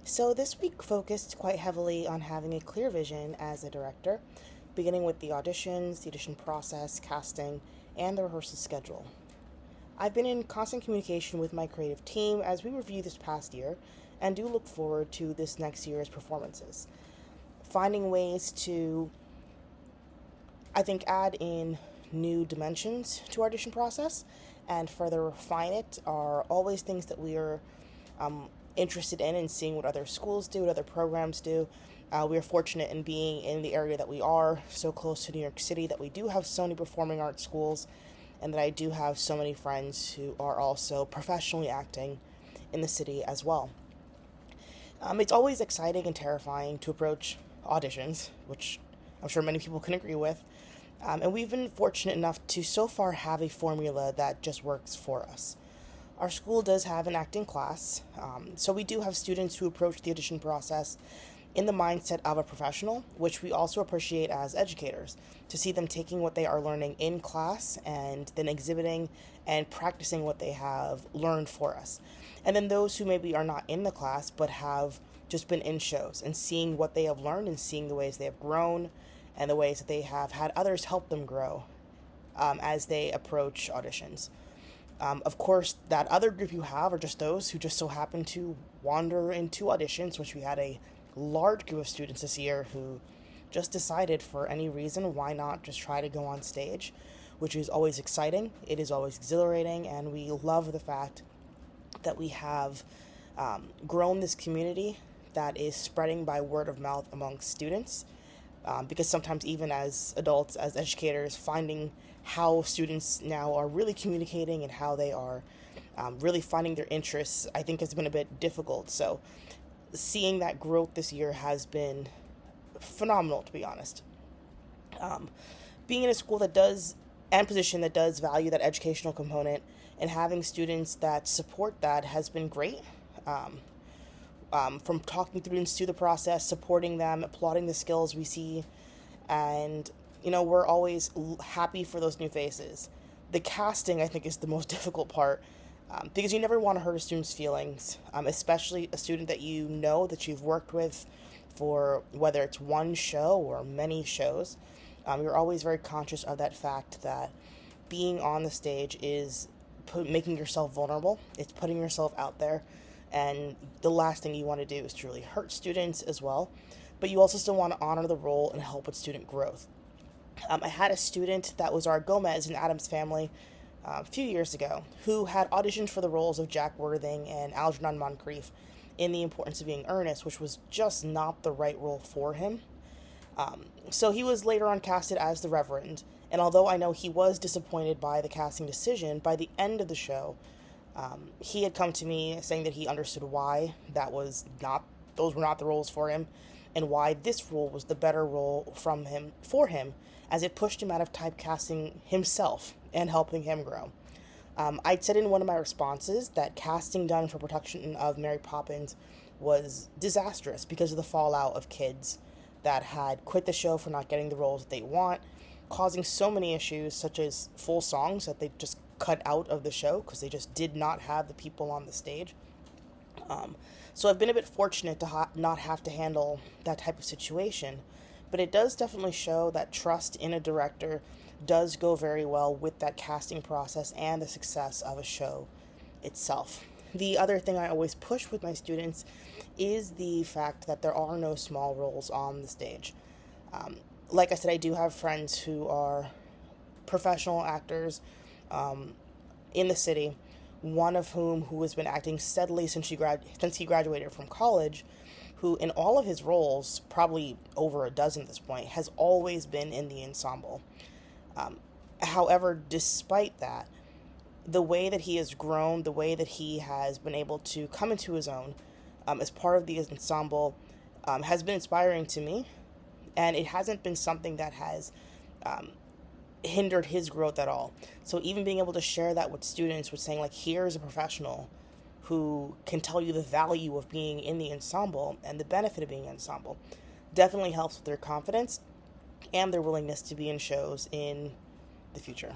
So this week focused quite heavily on having a clear vision as a director, beginning with the auditions, the audition process, casting, and the rehearsal schedule. I've been in constant communication with my creative team as we review this past year and do look forward to this next year's performances. Finding ways to, I think, add in new dimensions to our audition process and further refine it are always things that we are interested in and seeing what other schools do, what other programs do. We are fortunate in being in the area that we are, so close to New York City, that we do have so many performing arts schools, and that I do have so many friends who are also professionally acting in the city as well. It's always exciting and terrifying to approach auditions, which I'm sure many people can agree with. And we've been fortunate enough to so far have a formula that just works for us. Our school does have an acting class, so we do have students who approach the audition process in the mindset of a professional, which we also appreciate as educators, to see them taking what they are learning in class and then exhibiting and practicing what they have learned for us. And then those who maybe are not in the class but have just been in shows and seeing what they have learned and seeing the ways they have grown and the ways that they have had others help them grow as they approach auditions. Of course, that other group you have are just those who just so happen to wander into auditions, which we had a large group of students this year who just decided for any reason why not just try to go on stage, which is always exciting. It is always exhilarating, and we love the fact that we have grown this community that is spreading by word of mouth among students. Because sometimes, even as adults, as educators, finding how students now are really communicating and how they are really finding their interests, I think has been a bit difficult. So, seeing that growth this year has been phenomenal, to be honest. Being in a school that does, and position that does value that educational component and having students that support that has been great. From talking students through the process, supporting them, applauding the skills we see, and we're always happy for those new faces. The casting, I think, is the most difficult part because you never want to hurt a student's feelings, especially a student that you know that you've worked with for whether it's one show or many shows. You're always very conscious of that fact that being on the stage is making yourself vulnerable. It's putting yourself out there. And the last thing you want to do is to really hurt students as well. But you also still want to honor the role and help with student growth. I had a student that was our Gomez in Adam's Family a few years ago who had auditioned for the roles of Jack Worthing and Algernon Moncrief in The Importance of Being Earnest, which was just not the right role for him. So he was later on casted as the Reverend. And although I know he was disappointed by the casting decision, by the end of the show, he had come to me saying that he understood why those were not the roles for him, and why this role was the better role for him, as it pushed him out of typecasting himself and helping him grow. I'd said in one of my responses that casting done for production of Mary Poppins was disastrous because of the fallout of kids that had quit the show for not getting the roles that they want, causing so many issues such as full songs that they just cut out of the show because they just did not have the people on the stage. So I've been a bit fortunate to not have to handle that type of situation, but it does definitely show that trust in a director does go very well with that casting process and the success of a show itself. The other thing I always push with my students is the fact that there are no small roles on the stage. Like I said, I do have friends who are professional actors in the city, one of who has been acting steadily since he graduated from college, who in all of his roles, probably over a dozen at this point, has always been in the ensemble. However, despite that, the way that he has grown, the way that he has been able to come into his own as part of the ensemble has been inspiring to me, and it hasn't been something that has hindered his growth at all. So even being able to share that with students, with saying like, here's a professional who can tell you the value of being in the ensemble and the benefit of being in ensemble, definitely helps with their confidence and their willingness to be in shows in the future.